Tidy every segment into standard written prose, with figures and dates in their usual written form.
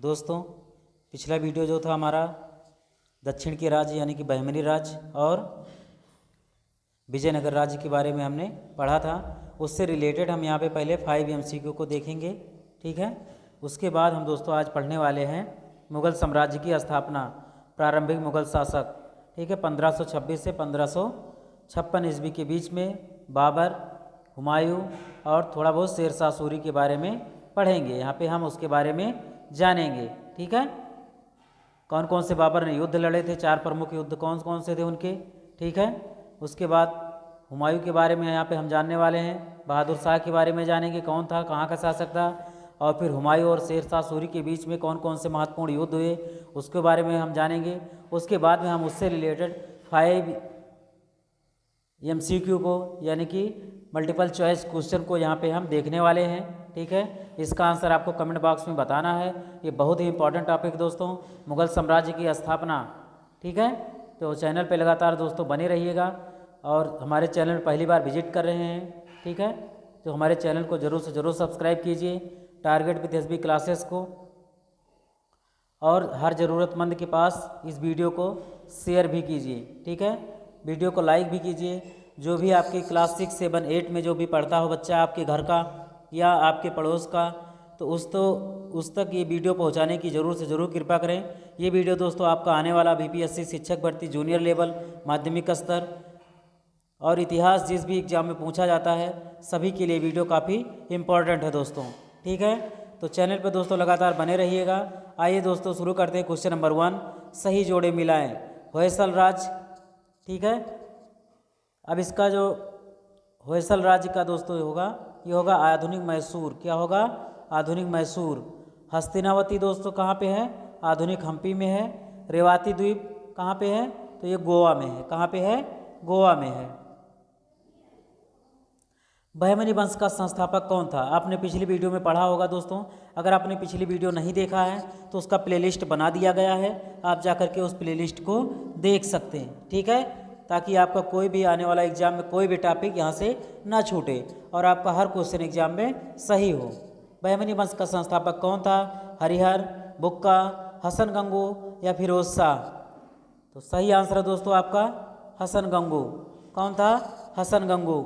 दोस्तों, पिछला वीडियो जो था हमारा दक्षिण के राज्य यानी कि बहमनी राज्य और विजयनगर राज्य के बारे में हमने पढ़ा था। उससे रिलेटेड हम यहाँ पे पहले 5 MCQ को देखेंगे, ठीक है। उसके बाद हम दोस्तों आज पढ़ने वाले हैं मुग़ल साम्राज्य की स्थापना, प्रारंभिक मुग़ल शासक, ठीक है। 1526 से 1556 ईस्वी के बीच में बाबर, हुमायूं और थोड़ा बहुत शेरशाह सूरी के बारे में पढ़ेंगे। यहाँ पे हम उसके बारे में जानेंगे, ठीक है। कौन कौन से बाबर ने युद्ध लड़े थे, 4 प्रमुख युद्ध कौन कौन से थे उनके, ठीक है। उसके बाद हुमायूं के बारे में यहाँ पे हम जानने वाले हैं। बहादुर शाह के बारे में जानेंगे, कौन था, कहाँ का शासक था। और फिर हुमायूं और शेरशाह सूरी के बीच में कौन कौन से महत्वपूर्ण युद्ध हुए उसके बारे में हम जानेंगे। उसके बाद में हम उससे रिलेटेड 5 MCQ को यानी कि मल्टीपल चॉइस क्वेश्चन को यहाँ पे हम देखने वाले हैं, ठीक है। इसका आंसर आपको कमेंट बॉक्स में बताना है। ये बहुत ही इंपॉर्टेंट टॉपिक दोस्तों, मुग़ल साम्राज्य की स्थापना, ठीक है। तो चैनल पे लगातार दोस्तों बने रहिएगा और हमारे चैनल में पहली बार विजिट कर रहे हैं, ठीक है, तो हमारे चैनल को ज़रूर से ज़रूर सब्सक्राइब कीजिए, टारगेट विद SB क्लासेस को, और हर ज़रूरतमंद के पास इस वीडियो को शेयर भी कीजिए, ठीक है। वीडियो को लाइक भी कीजिए। जो भी आपके क्लास 6, 7, 8 में जो भी पढ़ता हो बच्चा आपके घर का या आपके पड़ोस का, तो उस तक ये वीडियो पहुंचाने की ज़रूर से ज़रूर कृपा करें। ये वीडियो दोस्तों आपका आने वाला BPSC शिक्षक भर्ती जूनियर लेवल, माध्यमिक स्तर और इतिहास जिस भी एग्ज़ाम में पूछा जाता है सभी के लिए वीडियो काफ़ी इम्पॉर्टेंट है दोस्तों, ठीक है। तो चैनल पर दोस्तों लगातार बने रहिएगा। आइए दोस्तों शुरू करते हैं। क्वेश्चन नंबर 1, सही जोड़े मिलाएं। होयसल राज्य, ठीक है। अब इसका जो होयसल राज्य का दोस्तों होगा, ये होगा आधुनिक मैसूर। क्या होगा? आधुनिक मैसूर। हस्तिनावती दोस्तों कहाँ पे है? आधुनिक हम्पी में है। रेवाती द्वीप कहाँ पे है? तो ये गोवा में है। कहाँ पे है? गोवा में है। बहमनी वंश का संस्थापक कौन था? आपने पिछली वीडियो में पढ़ा होगा दोस्तों। अगर आपने पिछली वीडियो नहीं देखा है तो उसका प्लेलिस्ट बना दिया गया है, आप जाकर के उस प्लेलिस्ट को देख सकते हैं, ठीक है, ताकि आपका कोई भी आने वाला एग्जाम में कोई भी टॉपिक यहाँ से ना छूटे और आपका हर क्वेश्चन एग्जाम में सही हो। बहमनी वंश का संस्थापक कौन था? हरिहर, बुक्का, हसन गंगू या फिरोज शाह? तो सही आंसर है दोस्तों आपका हसन गंगू। कौन था? हसन गंगू।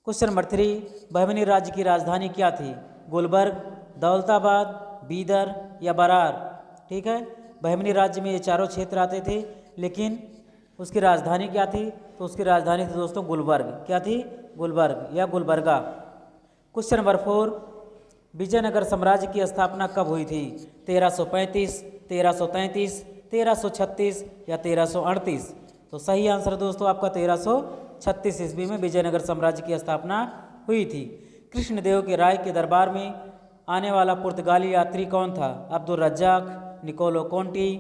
क्वेश्चन नंबर 3, बहमनी राज्य की राजधानी क्या थी? गुलबर्ग, दौलताबाद, बीदर या बरार? ठीक है, बहमनी राज्य में ये चारों क्षेत्र आते थे, लेकिन उसकी राजधानी क्या थी? तो उसकी राजधानी थी दोस्तों गुलबर्ग। क्या थी? गुलबर्ग या गुलबर्गा। क्वेश्चन नंबर 4, विजयनगर साम्राज्य की स्थापना कब हुई थी? 1335, 1333, 1336 या 1338? तो सही आंसर दोस्तों आपका 1336 ईस्वी में विजयनगर साम्राज्य की स्थापना हुई थी। कृष्णदेव के राय के दरबार में आने वाला पुर्तगाली यात्री कौन था? Abdul Razzaq, Nicolo Conti,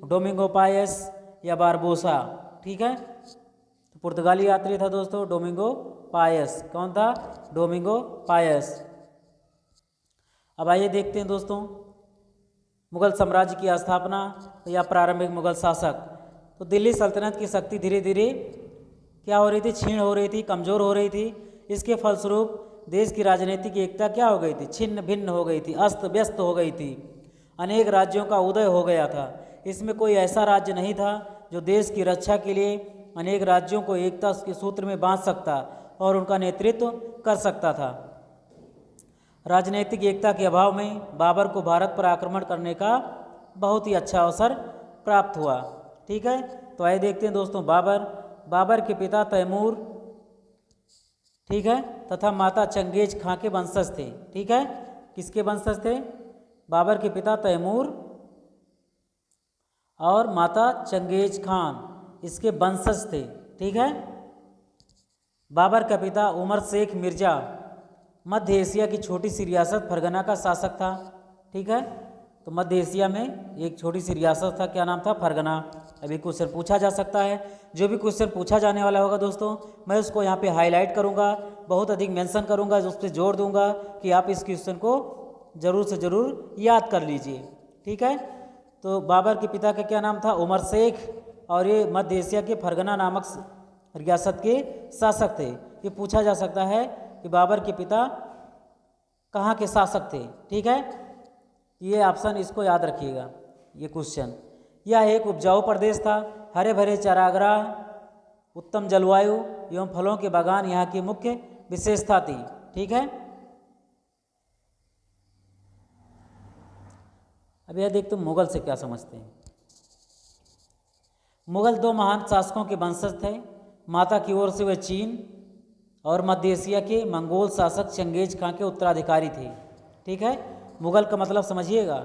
Domingo Paes या बारबोसा? ठीक है, तो पुर्तगाली यात्री था दोस्तों डोमिंगो पायस। कौन था? Domingo Paes. अब आइए देखते हैं दोस्तों मुगल साम्राज्य की स्थापना या प्रारंभिक मुगल शासक। तो दिल्ली सल्तनत की शक्ति धीरे धीरे क्या हो रही थी? क्षीण हो रही थी, कमज़ोर हो रही थी। इसके फलस्वरूप देश की राजनीतिक एकता क्या हो गई थी? छिन्न भिन्न हो गई थी, अस्त व्यस्त हो गई थी। अनेक राज्यों का उदय हो गया था। इसमें कोई ऐसा राज्य नहीं था जो देश की रक्षा के लिए अनेक राज्यों को एकता के सूत्र में बांध सकता और उनका नेतृत्व कर सकता था। राजनीतिक एकता के अभाव में बाबर को भारत पर आक्रमण करने का बहुत ही अच्छा अवसर प्राप्त हुआ। ठीक है, तो आइए देखते हैं दोस्तों बाबर के पिता तैमूर, ठीक है, तथा माता चंगेज खां के वंशज थे। ठीक है, किसके वंशज थे? बाबर के पिता तैमूर और माता चंगेज खान इसके वंशज थे। ठीक है, बाबर का पिता उमर शेख मिर्जा मध्य एशिया की छोटी सी रियासत फरगना का शासक था। ठीक है, तो मध्य एशिया में एक छोटी सी रियासत था, क्या नाम था? फरगना। अभी क्वेश्चन पूछा जा सकता है। जो भी क्वेश्चन पूछा जाने वाला होगा दोस्तों, मैं उसको यहाँ पे हाईलाइट करूँगा, बहुत अधिक मेंशन करूँगा, उस पर जोर दूंगा कि आप इस क्वेश्चन को ज़रूर से ज़रूर याद कर लीजिए। ठीक है, तो बाबर के पिता का क्या नाम था? उमर शेख, और ये मध्य एशिया के फरगना नामक रियासत के शासक थे। ये पूछा जा सकता है कि बाबर के पिता कहाँ के शासक थे। ठीक है, ये ऑप्शन, इसको याद रखिएगा ये क्वेश्चन। यह एक उपजाऊ प्रदेश था, हरे भरे चारागाह, उत्तम जलवायु एवं फलों के बागान यहाँ की मुख्य विशेषता थी। ठीक है, अब यह देखते मुगल से क्या समझते हैं। मुगल दो महान शासकों के वंशज थे। माता की ओर से वे चीन और मध्य एशिया के मंगोल शासक चंगेज खां के उत्तराधिकारी थे। ठीक है, मुगल का मतलब समझिएगा,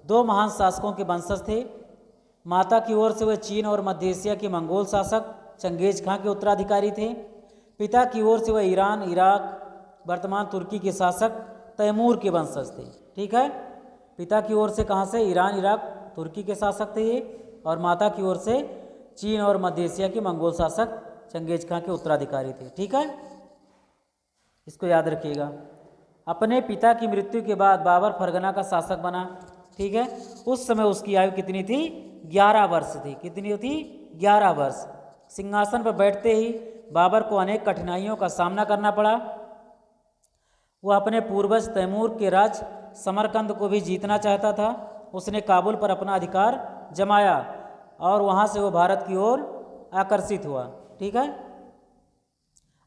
दो महान शासकों के वंशज थे। माता की ओर से वे चीन और मध्य एशिया के मंगोल शासक चंगेज खां के उत्तराधिकारी थे। पिता की ओर से वह ईरान, इराक, वर्तमान तुर्की के शासक तैमूर के वंशज थे। ठीक है, पिता की ओर से कहाँ से? ईरान, इराक, तुर्की के शासक थे ये, और माता की ओर से चीन और मध्य एशिया के मंगोल शासक चंगेज खां के उत्तराधिकारी थे। ठीक है, इसको याद रखिएगा। अपने पिता की मृत्यु के बाद बाबर फरगना का शासक बना। ठीक है, उस समय उसकी आयु कितनी थी? 11 वर्ष थी। कितनी थी? 11 वर्ष। सिंहासन पर बैठते ही बाबर को अनेक कठिनाइयों का सामना करना पड़ा। वह अपने पूर्वज तैमूर के राज समरकंद को भी जीतना चाहता था। उसने काबुल पर अपना अधिकार जमाया और वहाँ से वो भारत की ओर आकर्षित हुआ। ठीक है,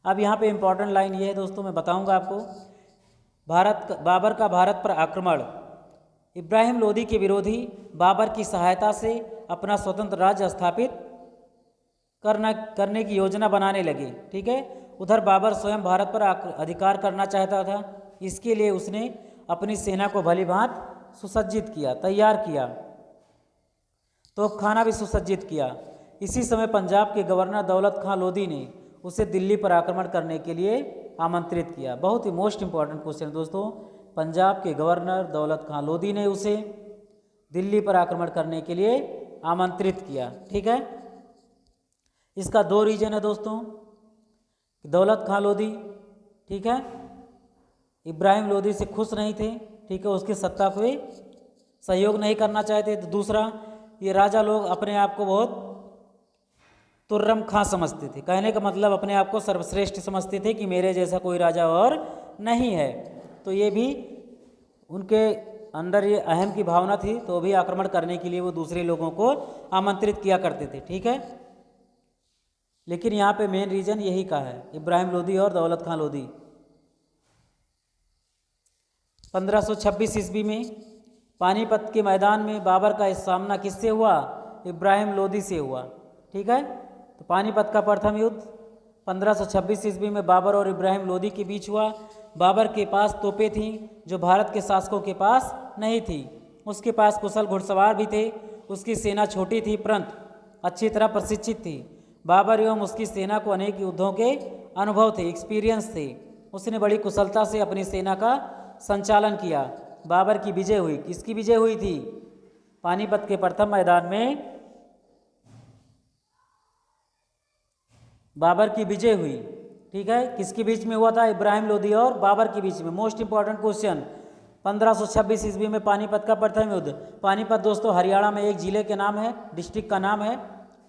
अब यहाँ पे इम्पोर्टेंट लाइन ये है दोस्तों, मैं बताऊँगा आपको। बाबर का भारत पर आक्रमण। इब्राहिम लोदी के विरोधी बाबर की सहायता से अपना स्वतंत्र राज्य स्थापित करने की योजना बनाने लगे। ठीक है, उधर बाबर स्वयं भारत पर अधिकार करना चाहता था। इसके लिए उसने अपनी सेना को भलीभांति सुसज्जित किया, तैयार किया, तोपखाना भी सुसज्जित किया। इसी समय पंजाब के गवर्नर दौलत खां लोदी ने उसे दिल्ली पर आक्रमण करने के लिए आमंत्रित किया। बहुत ही मोस्ट इंपॉर्टेंट क्वेश्चन है दोस्तों। पंजाब के गवर्नर दौलत खां लोदी ने उसे दिल्ली पर आक्रमण करने के लिए आमंत्रित किया। ठीक है, इसका 2 रीजन है दोस्तों। दौलत खां लोदी, ठीक है, इब्राहिम लोदी से खुश नहीं थे। ठीक है, उसकी सत्ता को वे सहयोग नहीं करना चाहते। तो दूसरा, ये राजा लोग अपने आप को बहुत तुर्रम खां समझते थे। कहने का मतलब अपने आप को सर्वश्रेष्ठ समझते थे कि मेरे जैसा कोई राजा और नहीं है। तो ये भी उनके अंदर ये अहम की भावना थी, तो भी आक्रमण करने के लिए वो दूसरे लोगों को आमंत्रित किया करते थे। ठीक है, लेकिन यहाँ पे मेन रीजन यही का है, इब्राहिम लोदी और दौलत खां लोदी। 1526 ईस्वी में पानीपत के मैदान में बाबर का इस सामना किससे हुआ? इब्राहिम लोदी से हुआ। ठीक है, तो पानीपत का प्रथम युद्ध 1526 ईस्वी में बाबर और इब्राहिम लोदी के बीच हुआ। बाबर के पास तोपें थीं जो भारत के शासकों के पास नहीं थी। उसके पास कुशल घुड़सवार भी थे। उसकी सेना छोटी थी परंतु अच्छी तरह प्रशिक्षित थी। बाबर एवं उसकी सेना को अनेक युद्धों के अनुभव थे, एक्सपीरियंस थे। उसने बड़ी कुशलता से अपनी सेना का संचालन किया। बाबर की विजय हुई। किसकी विजय हुई थी? पानीपत के प्रथम मैदान में बाबर की विजय हुई। ठीक है, किसके बीच में हुआ था? इब्राहिम लोदी और बाबर के बीच में। मोस्ट इंपॉर्टेंट क्वेश्चन, 1526 ईस्वी में पानीपत का प्रथम युद्ध। पानीपत दोस्तों हरियाणा में एक जिले के नाम है, डिस्ट्रिक्ट का नाम है।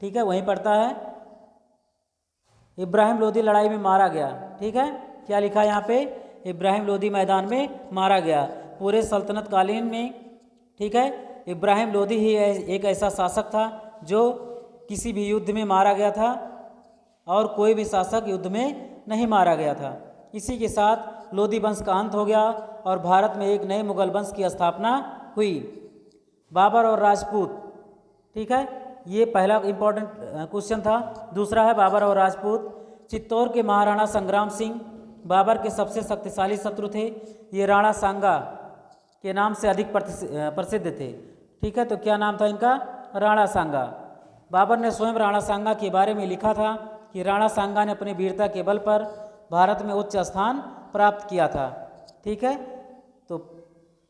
ठीक है, वहीं पड़ता है। इब्राहिम लोदी लड़ाई में मारा गया। ठीक है, क्या लिखा है यहाँ पे? इब्राहिम लोदी मैदान में मारा गया। पूरे सल्तनत कालीन में, ठीक है, इब्राहिम लोदी ही एक ऐसा शासक था जो किसी भी युद्ध में मारा गया था और कोई भी शासक युद्ध में नहीं मारा गया था। इसी के साथ लोदी वंश का अंत हो गया और भारत में एक नए मुगल वंश की स्थापना हुई, बाबर और राजपूत। ठीक है, ये पहला इंपॉर्टेंट क्वेश्चन था। दूसरा है बाबर और राजपूत। चित्तौड़ के महाराणा संग्राम सिंह बाबर के सबसे शक्तिशाली शत्रु थे। ये राणा सांगा के नाम से अधिक प्रसिद्ध थे। ठीक है, तो क्या नाम था इनका? राणा सांगा। बाबर ने स्वयं राणा सांगा के बारे में लिखा था कि राणा सांगा ने अपनी वीरता के बल पर भारत में उच्च स्थान प्राप्त किया था। ठीक है, तो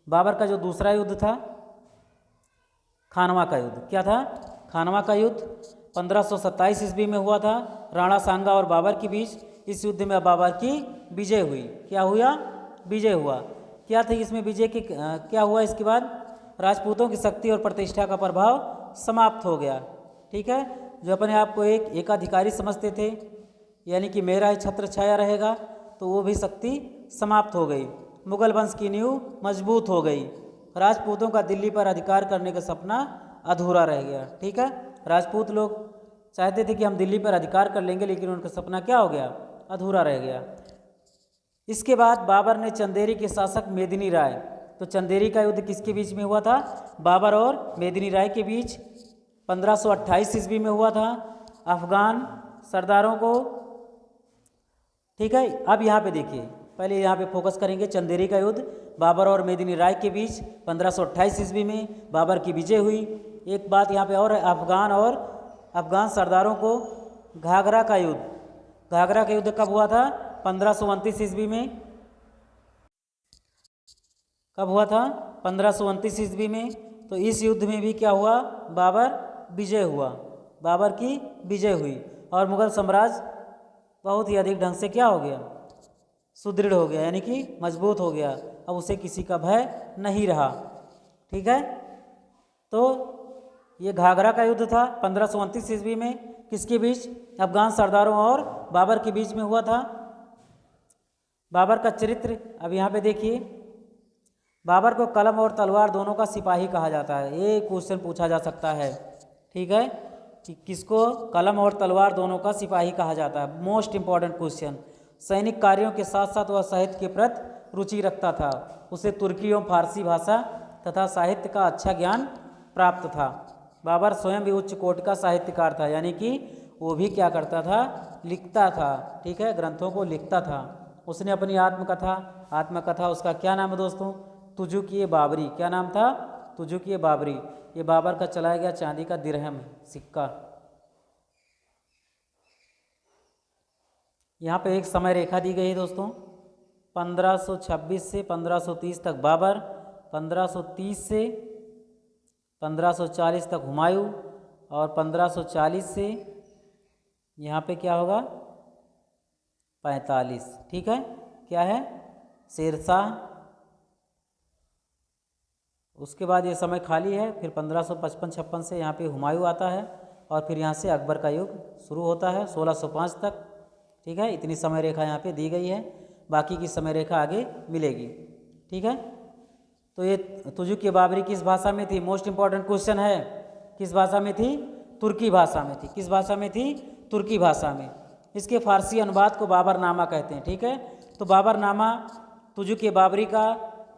बाबर का जो दूसरा युद्ध था खानवा का युद्ध, क्या था? खानवा का युद्ध 1527 ईस्वी में हुआ था, राणा सांगा और बाबर के बीच। इस युद्ध में बाबर की विजय हुई। क्या हुआ? विजय हुआ। क्या थी इसमें विजय की? क्या हुआ इसके बाद? राजपूतों की शक्ति और प्रतिष्ठा का प्रभाव समाप्त हो गया। ठीक है, जो अपने आप को एक एकाधिकारी समझते थे, यानी कि मेरा ही छत्र छाया रहेगा, तो वो भी शक्ति समाप्त हो गई। मुगल वंश की नींव मजबूत हो गई। राजपूतों का दिल्ली पर अधिकार करने का सपना अधूरा रह गया। ठीक है, राजपूत लोग चाहते थे कि हम दिल्ली पर अधिकार कर लेंगे, लेकिन उनका सपना क्या हो गया, अधूरा रह गया। इसके बाद बाबर ने चंदेरी के शासक मेदिनी राय, तो चंदेरी का युद्ध किसके बीच में हुआ था, बाबर और मेदिनी राय के बीच 1528 ईस्वी में हुआ था, अफगान सरदारों को। ठीक है, अब यहाँ पे देखिए, पहले यहाँ पे फोकस करेंगे। चंदेरी का युद्ध बाबर और मेदिनी राय के बीच 1528 ईस्वी में बाबर की विजय हुई। एक बात यहाँ पे और है, अफगान सरदारों को घाघरा का युद्ध, घाघरा का युद्ध कब हुआ था, 1529 ईस्वी में। कब हुआ था, 1529 ईस्वी में। तो इस युद्ध में भी क्या हुआ, बाबर विजय हुआ, बाबर की विजय हुई और मुगल साम्राज्य बहुत ही अधिक ढंग से क्या हो गया, सुदृढ़ हो गया, यानी कि मजबूत हो गया। अब उसे किसी का भय नहीं रहा। ठीक है, तो ये घाघरा का युद्ध था 1529 ईस्वी में, किसके बीच, अफगान सरदारों और बाबर के बीच में हुआ था। बाबर का चरित्र अब यहाँ पे देखिए, बाबर को कलम और तलवार दोनों का सिपाही कहा जाता है। ये क्वेश्चन पूछा जा सकता है। ठीक है, कि किसको कलम और तलवार दोनों का सिपाही कहा जाता है, मोस्ट इंपॉर्टेंट क्वेश्चन। सैनिक कार्यों के साथ साथ वह साहित्य के प्रति रुचि रखता था। उसे तुर्की एवं फारसी भाषा तथा साहित्य का अच्छा ज्ञान प्राप्त था। बाबर स्वयं भी उच्च कोटि का साहित्यकार था, यानी कि वो भी क्या करता था, लिखता था। ठीक है, ग्रंथों को लिखता था। उसने अपनी आत्मकथा उसका क्या नाम है दोस्तों, तुजुक-ए बाबरी। क्या नाम था, तुजुक-ए बाबरी। ये बाबर का चलाया गया चांदी का दिरहम सिक्का। यहाँ पे एक समय रेखा दी गई है दोस्तों, 1526 से 1530 तक बाबर, 1530 से 1540 तक हुमायूं और 1540 से यहाँ पे क्या होगा 45। ठीक है, क्या है, शेरशाह। उसके बाद ये समय खाली है, फिर 1555-56 से यहाँ पे हुमायूं आता है और फिर यहाँ से अकबर का युग शुरू होता है 1605 तक। ठीक है, इतनी समय रेखा यहाँ पे दी गई है, बाकी की समय रेखा आगे मिलेगी। ठीक है, तो ये तुजुक-ए बाबरी किस भाषा में थी, मोस्ट इंपॉर्टेंट क्वेश्चन है, किस भाषा में थी, तुर्की भाषा में थी। किस भाषा में थी, तुर्की भाषा में। इसके फारसी अनुवाद को बाबरनामा कहते हैं। ठीक है, तो बाबरनामा तुजुक-ए बाबरी का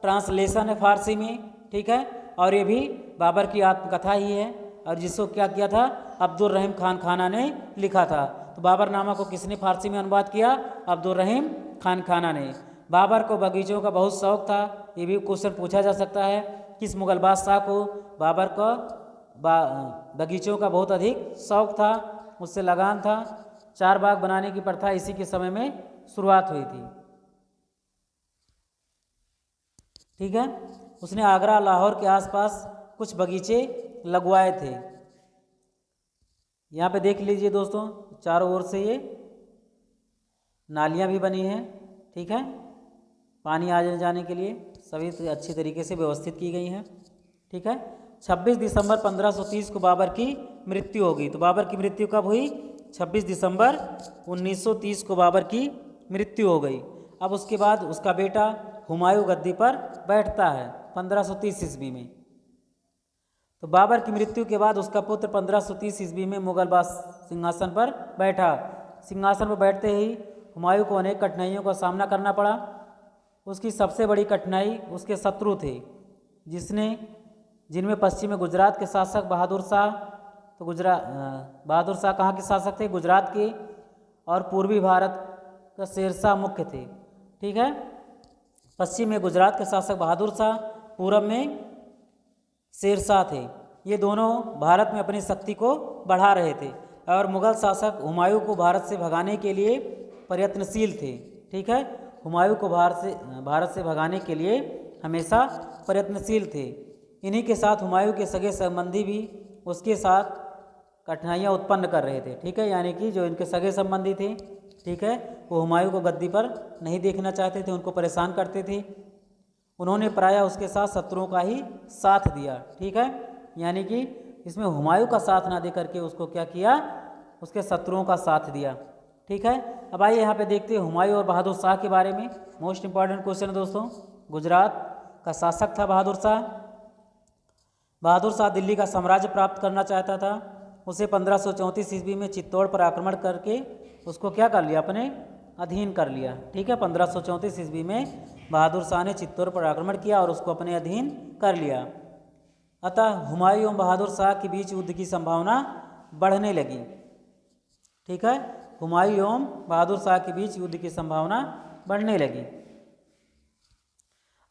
ट्रांसलेशन है फारसी में। ठीक है, और ये भी बाबर की आत्मकथा ही है, और जिसको क्या किया था, अब्दुल रहीम खान खाना ने लिखा था। तो बाबरनामा को किसने फारसी में अनुवाद किया, अब्दुल रहीम खान खाना ने। बाबर को बगीचों का बहुत शौक था, ये भी क्वेश्चन पूछा जा सकता है। किस मुगल बादशाह को बाबर का बगीचों का बहुत अधिक शौक था, उससे लगान था। 4 बाग बनाने की प्रथा इसी के समय में शुरुआत हुई थी। ठीक है, उसने आगरा लाहौर के आसपास कुछ बगीचे लगवाए थे। यहाँ पे देख लीजिए दोस्तों, चारों ओर से ये नालियाँ भी बनी हैं। ठीक है, पानी आ जाने के लिए सभी अच्छी तरीके से व्यवस्थित की गई हैं। ठीक है, 26 दिसंबर 1530 को बाबर की मृत्यु होगी। तो बाबर की मृत्यु कब हुई, 26 दिसंबर 1930 को बाबर की मृत्यु हो गई। अब उसके बाद उसका बेटा हुमायूं गद्दी पर बैठता है 1530 ईस्वी में। तो बाबर की मृत्यु के बाद उसका पुत्र 1530 ईस्वी में मुगल सिंहासन पर बैठा। सिंहासन पर बैठते ही हुमायूं को अनेक कठिनाइयों का सामना करना पड़ा। उसकी सबसे बड़ी कठिनाई उसके शत्रु थे, जिनमें पश्चिम में गुजरात के शासक बहादुर शाह। तो बहादुर शाह कहाँ के शासक थे, गुजरात के। और पूर्वी भारत का शेरशाह मुख्य थे। ठीक है, पश्चिम में गुजरात के शासक बहादुर शाह, पूरब में शेरशाह थे। ये दोनों भारत में अपनी शक्ति को बढ़ा रहे थे और मुगल शासक हुमायूं को भारत से भगाने के लिए प्रयत्नशील थे। ठीक है, हुमायूं को भारत से भगाने के लिए हमेशा प्रयत्नशील थे। इन्हीं के साथ हुमायूं के सगे संबंधी भी उसके साथ कठिनाइयाँ उत्पन्न कर रहे थे। ठीक है, यानी कि जो इनके सगे संबंधी थे, ठीक है, वो हुमायूं को गद्दी पर नहीं देखना चाहते थे, उनको परेशान करते थे। उन्होंने प्रायः उसके साथ शत्रुओं का ही साथ दिया। ठीक है, यानी कि इसमें हुमायूं का साथ ना दे करके उसको क्या किया, उसके शत्रुओं का साथ दिया। ठीक है, अब आइए यहाँ पे देखते हैं हुमायूं और बहादुर शाह के बारे में। मोस्ट इंपॉर्टेंट क्वेश्चन है दोस्तों। गुजरात का शासक था बहादुर शाह, बहादुर शाह दिल्ली का साम्राज्य प्राप्त करना चाहता था। उसे 1534 ईस्वी में चित्तौड़ पर आक्रमण करके उसको क्या कर लिया, अपने अधीन कर लिया। ठीक है, 1534 ईस्वी में बहादुर शाह ने चित्तौड़ पर आक्रमण किया और उसको अपने अधीन कर लिया। अतः हुमायूं एवं बहादुर शाह के बीच युद्ध की संभावना बढ़ने लगी। ठीक है, हुमायूं एवं बहादुर शाह के बीच युद्ध की संभावना बढ़ने लगी।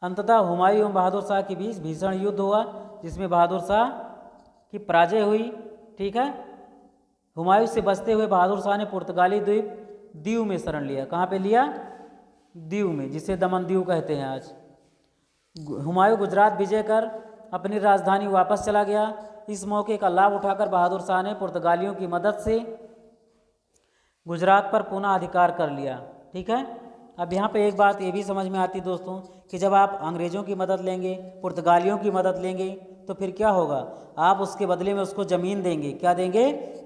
अंततः हुमायूं एवं बहादुर शाह के बीच भीषण युद्ध हुआ, जिसमें बहादुर शाह की पराजय हुई। ठीक है, हुमायूं से बचते हुए बहादुर शाह ने पुर्तगाली द्वीप दीव में शरण लिया। कहाँ पे लिया? दीव में, जिसे दमन दीव कहते हैं आज। हुमायूं गुजरात विजय कर अपनी राजधानी वापस चला गया। इस मौके का लाभ उठाकर बहादुर शाह ने पुर्तगालियों की मदद से गुजरात पर पुनः अधिकार कर लिया। ठीक है, अब यहाँ पे एक बात ये भी समझ में आती है दोस्तों कि जब आप अंग्रेज़ों की मदद लेंगे, पुर्तगालियों की मदद लेंगे, तो फिर क्या होगा, आप उसके बदले में उसको ज़मीन देंगे। क्या देंगे?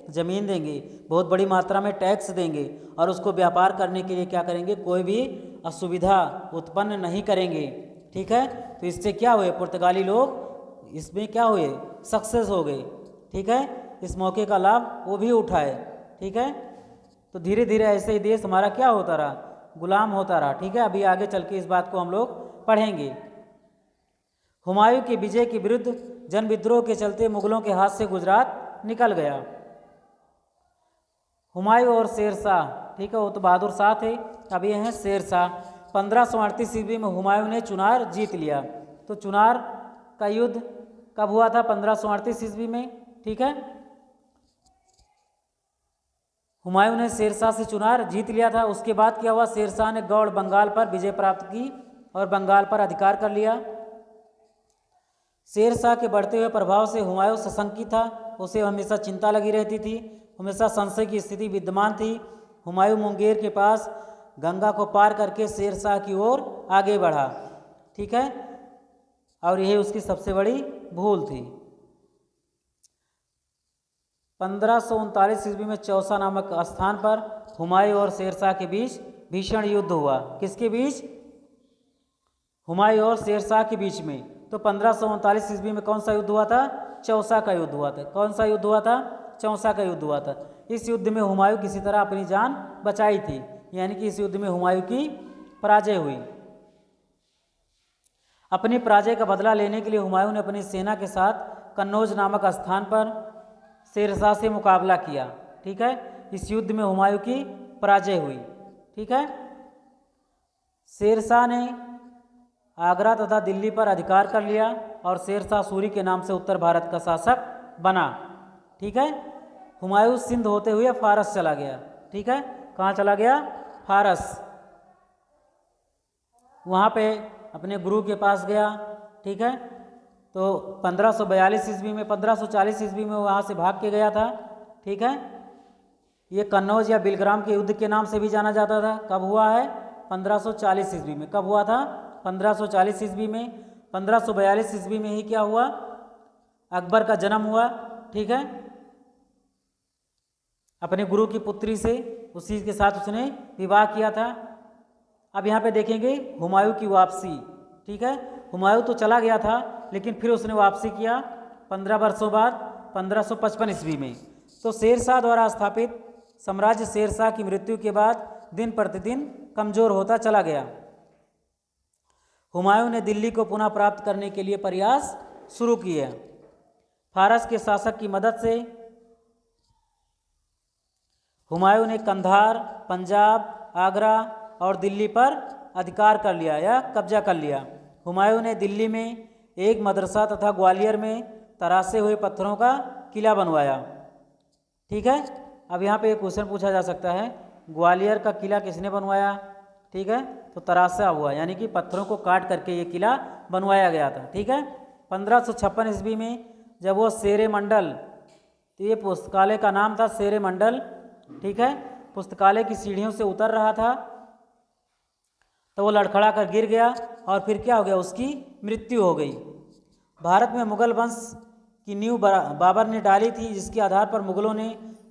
ज़मीन देंगे, बहुत बड़ी मात्रा में टैक्स देंगे, और उसको व्यापार करने के लिए क्या करेंगे, कोई भी असुविधा उत्पन्न नहीं करेंगे। ठीक है, तो इससे क्या हुए, पुर्तगाली लोग इसमें क्या हुए, सक्सेस हो गए। ठीक है, इस मौके का लाभ वो भी उठाए। ठीक है, तो धीरे धीरे ऐसे ही देश हमारा क्या होता रहा, गुलाम होता रहा। ठीक है, अभी आगे चल के इस बात को हम लोग पढ़ेंगे। हुमायूं के विजय के विरुद्ध जन विद्रोह के चलते मुगलों के हाथ से गुजरात निकल गया। हुमायूं और शेरशाह, ठीक है, वो तो बहादुर शाह थे, अब ये हैं शेरशाह। 1538 ईस्वी में हुमायूं ने चुनार जीत लिया। तो चुनार का युद्ध कब हुआ था? 1538 ईस्वी में। ठीक है, हुमायूं ने शेरशाह से चुनार जीत लिया था। उसके बाद क्या हुआ, शेरशाह ने गौड़ बंगाल पर विजय प्राप्त की और बंगाल पर अधिकार कर लिया। शेरशाह के बढ़ते हुए प्रभाव से हुमायूं सशंकित था, उसे हमेशा चिंता लगी रहती थी, हमेशा संशय की स्थिति विद्यमान थी। हुमायूं मुंगेर के पास गंगा को पार करके शेरशाह की ओर आगे बढ़ा। ठीक है, और यही उसकी सबसे बड़ी भूल थी। 1539 ईस्वी में चौसा नामक स्थान पर हुमायूं और शेरशाह के बीच भीषण युद्ध हुआ। किसके बीच? हुमायूं और शेरशाह के बीच में। तो 1539 ईस्वी में कौन सा युद्ध हुआ था? चौसा का युद्ध हुआ था। कौन सा युद्ध हुआ था? चौसा का युद्ध हुआ था। इस युद्ध में हुमायूं किसी तरह अपनी जान बचाई थी, यानी कि इस युद्ध में हुमायूं की पराजय हुई। अपनी पराजय का बदला लेने के लिए हुमायूं ने अपनी सेना के साथ कन्नौज नामक स्थान पर शेरशाह से मुकाबला किया। ठीक है, इस युद्ध में हुमायूं की पराजय हुई। ठीक है, शेरशाह ने आगरा तथा दिल्ली पर अधिकार कर लिया और शेरशाह सूरी के नाम से उत्तर भारत का शासक बना। ठीक है, हुमायूं सिंध होते हुए फारस चला गया। ठीक है, कहाँ चला गया? फारस। वहाँ पे अपने गुरु के पास गया। ठीक है, तो 1542 ईस्वी में, 1540 ईस्वी में वहाँ से भाग के गया था। ठीक है, ये कन्नौज या बिलग्राम के युद्ध के नाम से भी जाना जाता था। कब हुआ है? 1540 ईस्वी में। कब हुआ था? 1540 ईस्वी में। 1542 ईस्वी में ही क्या हुआ? अकबर का जन्म हुआ। ठीक है, अपने गुरु की पुत्री से, उसी के साथ उसने विवाह किया था। अब यहाँ पे देखेंगे हुमायूं की वापसी। ठीक है, हुमायूं तो चला गया था, लेकिन फिर उसने वापसी किया 15 वर्षों बाद 1555 ईस्वी में। तो शेरशाह द्वारा स्थापित साम्राज्य शेरशाह की मृत्यु के बाद दिन प्रतिदिन कमजोर होता चला गया। हुमायूं ने दिल्ली को पुनः प्राप्त करने के लिए प्रयास शुरू किए। फारस के शासक की मदद से हुमायूं ने कंधार, पंजाब, आगरा और दिल्ली पर अधिकार कर लिया या कब्जा कर लिया। हुमायूं ने दिल्ली में एक मदरसा तथा ग्वालियर में तराशे हुए पत्थरों का किला बनवाया। ठीक है, अब यहाँ पे एक क्वेश्चन पूछा जा सकता है, ग्वालियर का किला किसने बनवाया? ठीक है, तो तराशा हुआ, यानी कि पत्थरों को काट करके ये किला बनवाया गया था। ठीक है, 1556 ईस्वी में जब वो शेरे मंडल, तो ये पुस्तकालय का नाम था शेरे मंडल। ठीक है, पुस्तकालय की सीढ़ियों से उतर रहा था तो वो लड़खड़ा कर गिर गया और फिर क्या हो गया, उसकी मृत्यु हो गई। भारत में मुगल वंश की नींव बाबर ने डाली थी, जिसके आधार पर मुगलों ने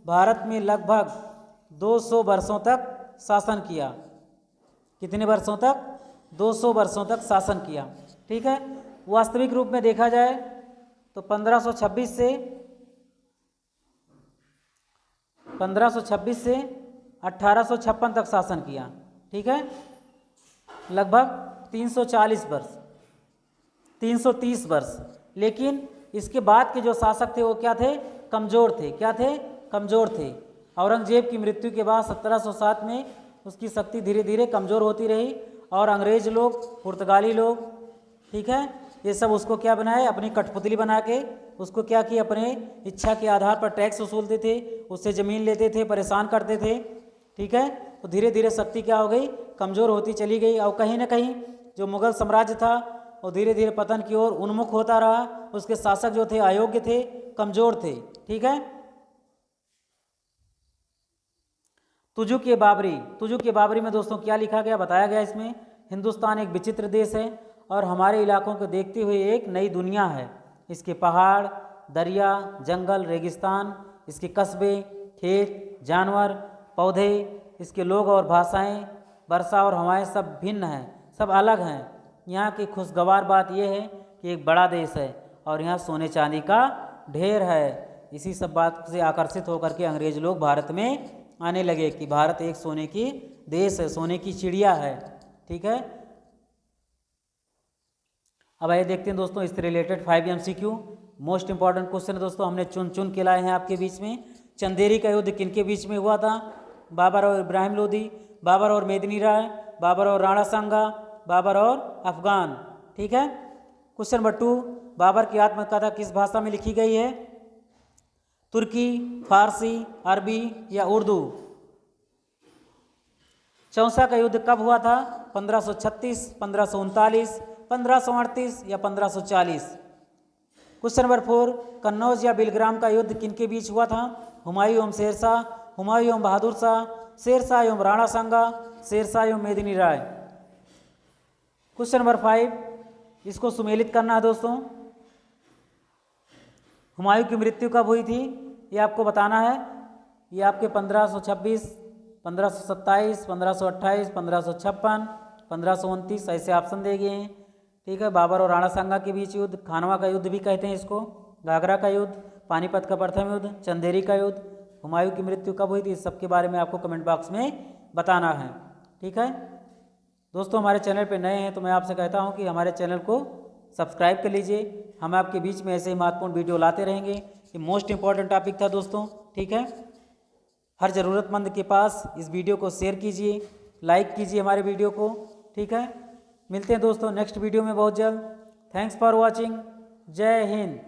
भारत में लगभग 200 वर्षों तक शासन किया। कितने वर्षों तक? 200 वर्षों तक शासन किया। ठीक है, वास्तविक रूप में देखा जाए तो 1526 से 1856 तक शासन किया। ठीक है, लगभग 340 वर्ष, 330 वर्ष। लेकिन इसके बाद के जो शासक थे वो क्या थे? कमज़ोर थे। क्या थे? कमज़ोर थे। औरंगजेब की मृत्यु के बाद 1707 में उसकी शक्ति धीरे धीरे कमज़ोर होती रही और अंग्रेज़ लोग, पुर्तगाली लोग, ठीक है, ये सब उसको क्या बनाए? अपनी कठपुतली बना के उसको क्या किया? अपने इच्छा के आधार पर टैक्स वसूलते थे, उससे ज़मीन लेते थे, परेशान करते थे। ठीक है, तो धीरे धीरे शक्ति क्या हो गई? कमज़ोर होती चली गई। और कहीं ना कहीं जो मुग़ल साम्राज्य था वो धीरे धीरे पतन की ओर उन्मुख होता रहा। उसके शासक जो थे अयोग्य थे, कमज़ोर थे। ठीक है, तुजुक ए बाबरी में दोस्तों क्या लिखा गया? बताया गया इसमें, हिंदुस्तान एक विचित्र देश है और हमारे इलाकों को देखते हुए एक नई दुनिया है। इसके पहाड़, दरिया, जंगल, रेगिस्तान, इसके कस्बे, खेत, जानवर, पौधे, इसके लोग और भाषाएं, वर्षा और हवाएं सब भिन्न हैं, सब अलग हैं। यहाँ की खुशगवार बात यह है कि एक बड़ा देश है और यहाँ सोने चांदी का ढेर है। इसी सब बात से आकर्षित होकर के अंग्रेज लोग भारत में आने लगे कि भारत एक सोने की देश है, सोने की चिड़िया है। ठीक है, अब आइए देखते हैं दोस्तों इससे related 5 MCQ most important question है दोस्तों, हमने चुन के लाए हैं आपके बीच में। चंदेरी का युद्ध किनके बीच में हुआ था? बाबर और इब्राहिम लोदी, बाबर और मेदिनी राय, बाबर और राणा सांगा, बाबर और अफगान। ठीक है, क्वेश्चन नंबर 2, बाबर की आत्मकथा किस भाषा में लिखी गई है? तुर्की, फारसी, अरबी या उर्दू? चौसा का युद्ध कब हुआ था? 1536, 1539, 1538 या 1540? क्वेश्चन नंबर 4, कन्नौज या बिलग्राम का युद्ध किनके बीच हुआ था? हुमायूं एवं शेरशाह, हुमायूं एवं बहादुर शाह, शेरशाह एवं राणा सांगा, शेरशाह एवं मेदिनी राय? क्वेश्चन नंबर 5, इसको सुमेलित करना है दोस्तों। हुमायूं की मृत्यु कब हुई थी ये आपको बताना है। ये आपके 1526, 1527, 1528, 1556, 1529 ऐसे ऑप्शन दिए गए हैं। ठीक है, बाबर और राणा सांगा के बीच युद्ध, खानवा का युद्ध भी कहते हैं इसको, घाघरा का युद्ध, पानीपत का प्रथम युद्ध, चंदेरी का युद्ध, हुमायूं की मृत्यु कब हुई थी, इस सब के बारे में आपको कमेंट बॉक्स में बताना है। ठीक है दोस्तों, हमारे चैनल पे नए हैं तो मैं आपसे कहता हूं कि हमारे चैनल को सब्सक्राइब कर लीजिए। हम आपके बीच में ऐसे ही महत्वपूर्ण वीडियो लाते रहेंगे। ये मोस्ट इंपॉर्टेंट टॉपिक था दोस्तों। ठीक है, हर ज़रूरतमंद के पास इस वीडियो को शेयर कीजिए, लाइक कीजिए हमारे वीडियो को। ठीक है, मिलते हैं दोस्तों नेक्स्ट वीडियो में बहुत जल्द। Thanks for watching. जय हिंद।